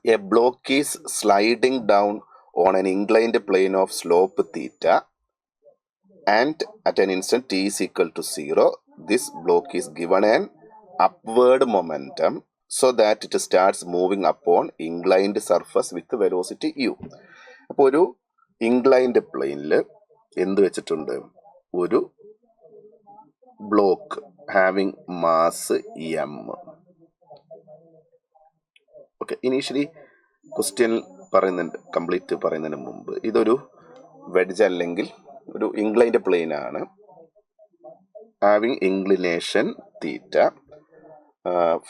A block is sliding down on an inclined plane of slope theta and at an instant t is equal to 0. This block is given an upward momentum so that it starts moving upon inclined surface with velocity u. അപ്പോൾ ഒരു inclined പ്ലെയിനിൽ എന്ത് വെച്ചിട്ടുണ്ട്? ഒരു block having mass M. Okay, initially question പറയുന്നുണ്ട്, complete പറയുന്നതിന് മുമ്പ് ഇതൊരു വെഡ്ജ് അല്ലെങ്കിൽ ഒരു ഇൻക്ലൈൻഡ് പ്ലെയിൻ ആണ്, ഹാവിങ് ഇൻക്ലിനേഷൻ തീറ്റ.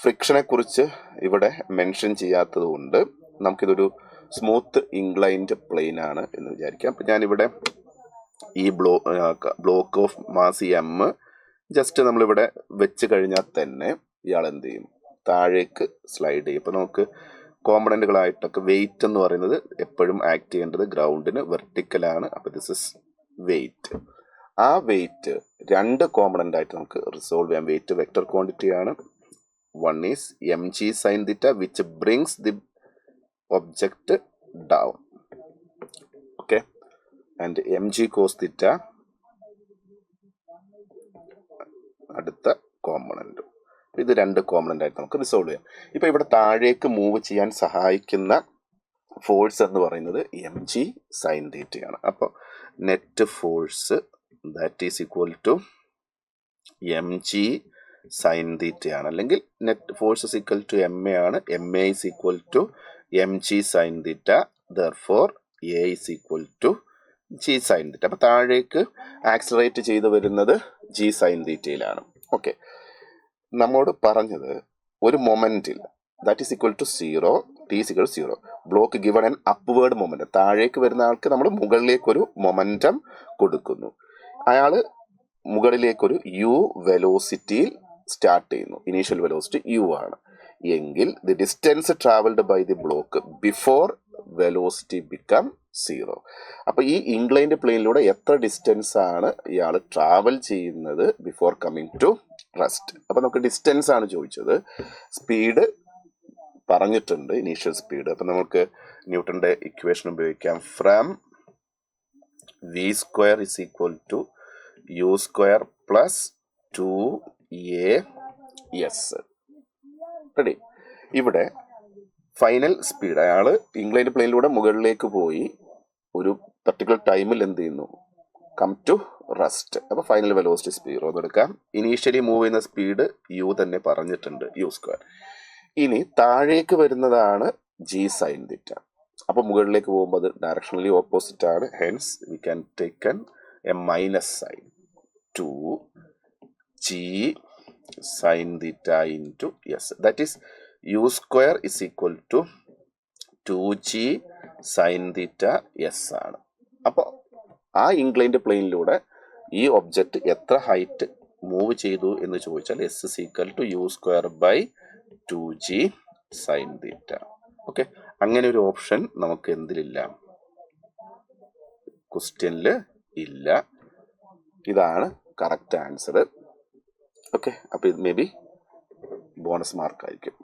ഫ്രിക്ഷനെ കുറിച്ച് ഇവിടെ മെൻഷൻ ചെയ്യാത്തത് കൊണ്ട് നമുക്കിതൊരു സ്മൂത്ത് ഇൻക്ലൈൻഡ് പ്ലെയിൻ ആണ് എന്ന് വിചാരിക്കാം. അപ്പം ഞാനിവിടെ ഈ block of mass am just നമ്മളിവിടെ വെച്ച് കഴിഞ്ഞാൽ തന്നെ ഇയാൾ എന്ത് ചെയ്യും? താഴേക്ക് സ്ലൈഡ് ചെയ്യും. ഇപ്പം നമുക്ക് കോമ്പണൻറ്റുകളായിട്ടൊക്കെ വെയിറ്റ് എന്ന് പറയുന്നത് എപ്പോഴും ആക്ട് ചെയ്യേണ്ടത് ഗ്രൗണ്ടിന് വെർട്ടിക്കലാണ്. അപ്പോൾ ദിസ് ഇസ് വെയിറ്റ്. ആ വെയിറ്റ് രണ്ട് കോമ്പണൻ്റ് ആയിട്ട് നമുക്ക് റിസോൾവ് ചെയ്യാം. വെയിറ്റ് വെക്റ്റർ ക്വാണ്ടിറ്റി ആണ്. One is M G sine theta which brings the object down. Okay, and M G cos theta അടുത്ത കോമ്പണൻറ്റ്. ഇത് രണ്ട് കോമ്പണൻ്റ് ആയിട്ട് നമുക്ക് റിസോൾവ് ചെയ്യാം. ഇപ്പോൾ ഇവിടെ താഴേക്ക് മൂവ് ചെയ്യാൻ സഹായിക്കുന്ന ഫോഴ്സ് എന്ന് പറയുന്നത് എം ജി സൈൻ തീറ്റയാണ്. അപ്പോൾ net force that is equal to M G sine തീറ്റയാണ്, അല്ലെങ്കിൽ net force is equal to M A ആണ്. M A is equal to M G sine theta, therefore A is equal to G sine theta. അപ്പോൾ താഴേക്ക് accelerate ചെയ്ത് വരുന്നത് G sine തീറ്റയിലാണ്. Okay, നമ്മോട് പറഞ്ഞത് ഒരു മൊമെന്റിൽ that is equal to 0, T is equal to 0, block given an upward momentum. താഴേക്ക് വരുന്ന ആൾക്ക് നമ്മൾ മുകളിലേക്കൊരു മൊമെന്റം കൊടുക്കുന്നു. അയാൾ മുകളിലേക്കൊരു യു വെലോസിറ്റിയിൽ സ്റ്റാർട്ട് ചെയ്യുന്നു. ഇനീഷ്യൽ വെലോസിറ്റി യു ആണ് എങ്കിൽ the distance travelled by the block before velocity become 0. അപ്പോൾ ഈ ഇൻക്ലൈൻഡ് പ്ലെയിനിലൂടെ എത്ര ഡിസ്റ്റൻസ് ആണ് ഇയാൾ ട്രാവൽ ചെയ്യുന്നത് ബിഫോർ കമ്മിങ് ടു റെസ്റ്റ്. അപ്പോൾ നമുക്ക് ഡിസ്റ്റൻസ് ആണ് ചോദിച്ചത്. സ്പീഡ് പറഞ്ഞിട്ടുണ്ട്, ഇനീഷ്യൽ സ്പീഡ്. അപ്പം നമുക്ക് ന്യൂട്ടന്റെ ഇക്വേഷൻ ഉപയോഗിക്കാം. From V square is equal to U square plus 2as. Ready? ഇവിടെ ഫൈനൽ സ്പീഡ്, അയാൾ ഇൻക്ലൈൻഡ് പ്ലെയിനിലൂടെ മുകളിലേക്ക് പോയി ഒരു പർട്ടിക്കുലർ ടൈമിൽ എന്ത് ചെയ്യുന്നു? Come to rest. അപ്പോൾ ഫൈനൽ വെലോസിറ്റി സ്പീഡ് എടുക്കാം. ഇനീഷ്യലി മൂവ് ചെയ്യുന്ന സ്പീഡ് യു തന്നെ പറഞ്ഞിട്ടുണ്ട്, യു സ്ക്വയർ. ഇനി താഴേക്ക് വരുന്നതാണ് ജി സൈൻ തീറ്റ. അപ്പോൾ മുകളിലേക്ക് പോകുമ്പോൾ അത് ഡയറക്ഷണലി ഓപ്പോസിറ്റ് ആണ്. Hence we can taken a minus sign 2g sine theta into S. That is U square is equal to 2g sine theta S ആണ്. അപ്പോൾ ആ ഇൻക്ലൈൻഡ് പ്ലെയിനിലൂടെ ഈ ഒബ്ജക്റ്റ് എത്ര ഹൈറ്റ് മൂവ് ചെയ്തു എന്ന് ചോദിച്ചാൽ S is equal to U square by 2g sine theta. Okay, അങ്ങനെ ഒരു ഓപ്ഷൻ നമുക്ക് എന്തിലില്ല? ക്വസ്റ്റ്യനിൽ ഇല്ല. ഇതാണ് കറക്റ്റ് ആൻസർ. ഓക്കെ, അപ്പോൾ ഇത് മേ ബി ബോണസ് മാർക്കായിരിക്കും.